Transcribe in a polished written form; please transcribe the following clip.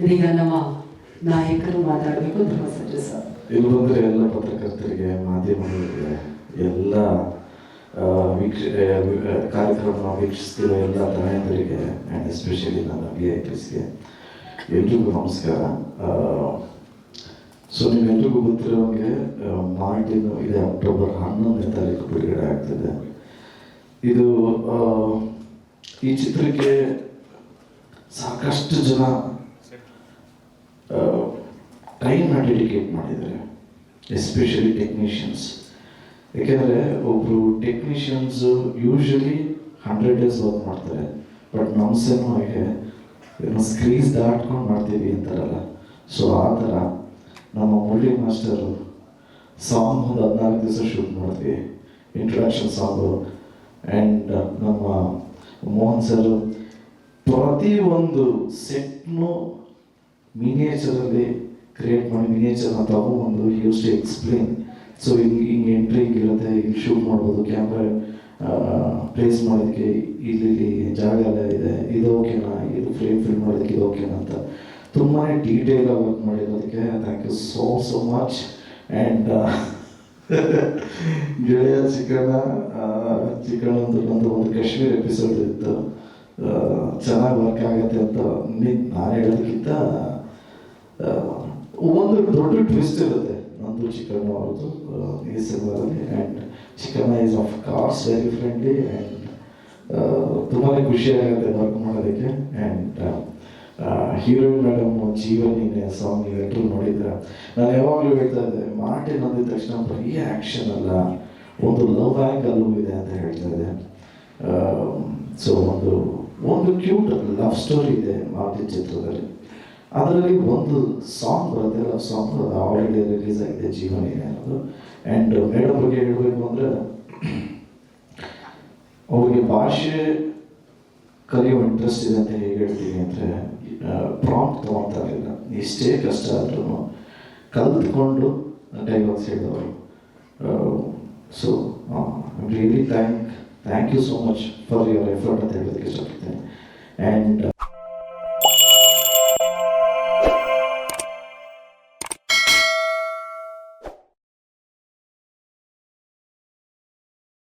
ಇದೀಗ ನಮ್ಮ ನಾಯಕರು ಮಾತಾಡಬೇಕು. ಧರ್ಮಸಂಜು ಸರ್ ಇಲ್ಲಿ ಬಂದರೆ ಎಲ್ಲ ಪತ್ರಕರ್ತರಿಗೆ, ಮಾಧ್ಯಮಗಳಿಗೆ, ಎಲ್ಲ ಕಾರ್ಯಕ್ರಮ ವೀಕ್ಷಿಸ್ತಿರೋ ಎಲ್ಲ ತಾಯಂದರಿಗೆ ಆ್ಯಂಡ್ ಎಸ್ಪೆಷಲಿ ನನ್ನ VIPsಗೆ ಎಲ್ರಿಗೂ ನಮಸ್ಕಾರ. ಸೊ ನಿಮ್ಮೆಲ್ರಿಗೂ ಗೊತ್ತಿರೋಂಗೆ ಮಾರ್ಟಿನ್ ಇದೆ ಅಕ್ಟೋಬರ್ 11ನೇ ತಾರೀಕು ಬಿಡುಗಡೆ ಆಗ್ತಿದೆ. ಇದು ಈ ಚಿತ್ರಕ್ಕೆ ಸಾಕಷ್ಟು ಜನ ಟೈಮ್ನ ಡೆಡಿಕೇಟ್ ಮಾಡಿದ್ದಾರೆ, ಎಸ್ಪೆಷಲಿ ಟೆಕ್ನಿಷಿಯನ್ಸ್. ಯಾಕೆಂದರೆ ಒಬ್ಬರು ಟೆಕ್ನಿಷಿಯನ್ಸು ಯೂಶ್ವಲಿ 100 days ವರ್ಕ್ ಮಾಡ್ತಾರೆ, ಬಟ್ ನಮ್ಸೇನೋ ಹಾಗೆ ಸ್ಕ್ರೀನ್ಸ್ ದಾಟ್ಕೊಂಡು ಮಾಡ್ತೀವಿ ಅಂತಾರಲ್ಲ, ಸೊ ಆ ಥರ ನಮ್ಮ ಮುರಳಿ ಮಾಸ್ಟರು ಸಾಂಗ್ ಒಂದು 14 ದಿವಸ ಶೂಟ್ ಮಾಡ್ತೀವಿ, ಇಂಟ್ರೊಡಕ್ಷನ್ ಸಾಂಗು. ಆ್ಯಂಡ್ ನಮ್ಮ ಮೋಹನ್ ಸರ್ ಪ್ರತಿಯೊಂದು ಸೆಟ್ನು ಮಿನಿಯೇಚರಲ್ಲಿ ಕ್ರಿಯೇಟ್ ಮಾಡಿ ಮಿನಿಯೇಚರ್ನ ತಗೊಂಡು ಯೂಸ್ ಟು ಎಕ್ಸ್ಪ್ಲೇನ್. ಸೊ ಹಿಂಗೆ ಎಂಟ್ರಿ ಹಿಂಗಿರುತ್ತೆ, ಇಲ್ಲಿ ಶೂಟ್ ಮಾಡ್ಬೋದು, ಕ್ಯಾಮ್ರಾ ಪ್ಲೇಸ್ ಮಾಡೋದಕ್ಕೆ ಇಲ್ಲಿ ಜಾಗ ಎಲ್ಲ ಇದೆ, ಇದು ಓಕೆನಾ, ಇದು ಫಿಲ್ಮ್ ಮಾಡೋದಕ್ಕೆ ಇದು ಓಕೆನಾ ಅಂತ ತುಂಬಾ ಡೀಟೇಲಾಗಿ ವರ್ಕ್ ಮಾಡಿರೋದಕ್ಕೆ thank you so much. And ಗೆಳೆಯ ಚಿಕನ್ ಒಂದು ಕಾಶ್ಮೀರ್ ಎಪಿಸೋಡ್ ಇತ್ತು, ಚೆನ್ನಾಗಿ ವರ್ಕ್ ಆಗುತ್ತೆ ಅಂತ ನಾನು ಹೇಳೋದಕ್ಕಿಂತ ಒಂದು ದೊಡ್ಡ ಟ್ವಿಸ್ಟ್ ಇರುತ್ತೆ ನಂದು ಚಿಕನ್ ಅವ್ರದ್ದು ಈ ಸಿನಿಮಾದಲ್ಲಿ. And chicken is of course very friendly and ತುಂಬಾ ಖುಷಿಯಾಗುತ್ತೆ ವರ್ಕ್ ಮಾಡೋದಕ್ಕೆ. ಆ್ಯಂಡ್ ಹೀರೋಯಿನ್ ಮೇಡಮ್ ಜೀವನಿನೇ ಸಾಂಗ್ ಎಲ್ಲರೂ ನೋಡಿದ್ರೆ ನಾನು ಯಾವಾಗಲೂ ಹೇಳ್ತಾ ಇದ್ದೆ, ಮಾರ್ಟಿನ್ ಅಂದಿದ ತಕ್ಷಣ ಬರೀ ಆ್ಯಕ್ಷನ್ ಅಲ್ಲ, ಒಂದು ಲವ್ ಆ್ಯಂಗಲ್ಲೂ ಇದೆ ಅಂತ ಹೇಳ್ತಾ ಇದ್ದೆ. ಸೊ ಒಂದು ಕ್ಯೂಟ್ ಲವ್ ಸ್ಟೋರಿ ಇದೆ ಮಾರ್ಟಿನ್ ಚಿತ್ರದಲ್ಲಿ. ಅದರಲ್ಲಿ ಒಂದು ಸಾಂಗ್ ಬರುತ್ತೆ, ಲವ್ ಸಾಂಗ್, ಅದು ಆಲ್ರೆಡಿ ರಿಲೀಸ್ ಆಗಿದೆ, ಜೀವನಿನೇ ಅನ್ನೋದು. ಆ್ಯಂಡ್ ಮೇಡಮ್ ಬಗ್ಗೆ ಹೇಳಬೇಕು ಅಂದರೆ, ಅವ್ರಿಗೆ ಭಾಷೆ ಕಲಿಯೋ ಇಂಟ್ರೆಸ್ಟ್ ಇದೆ ಅಂತ ಹೇಗೆ ಹೇಳ್ತೀನಿ ಅಂದರೆ, ಪ್ರಾಂಪ್ಟ್ ತೊಗೊತಾ ಇರಲಿಲ್ಲ, ಎಷ್ಟೇ ಕಷ್ಟ ಆದ್ರೂ ಕಲ್ತ್ಕೊಂಡು ಡೈಲಾಗ್ಸ್ ಹೇಳಿದವರು. So really thank you so much for your effort ಅಂತ ಹೇಳೋದಕ್ಕೆ ಇಷ್ಟಪಡ್ತೀನಿ. ಆ್ಯಂಡ್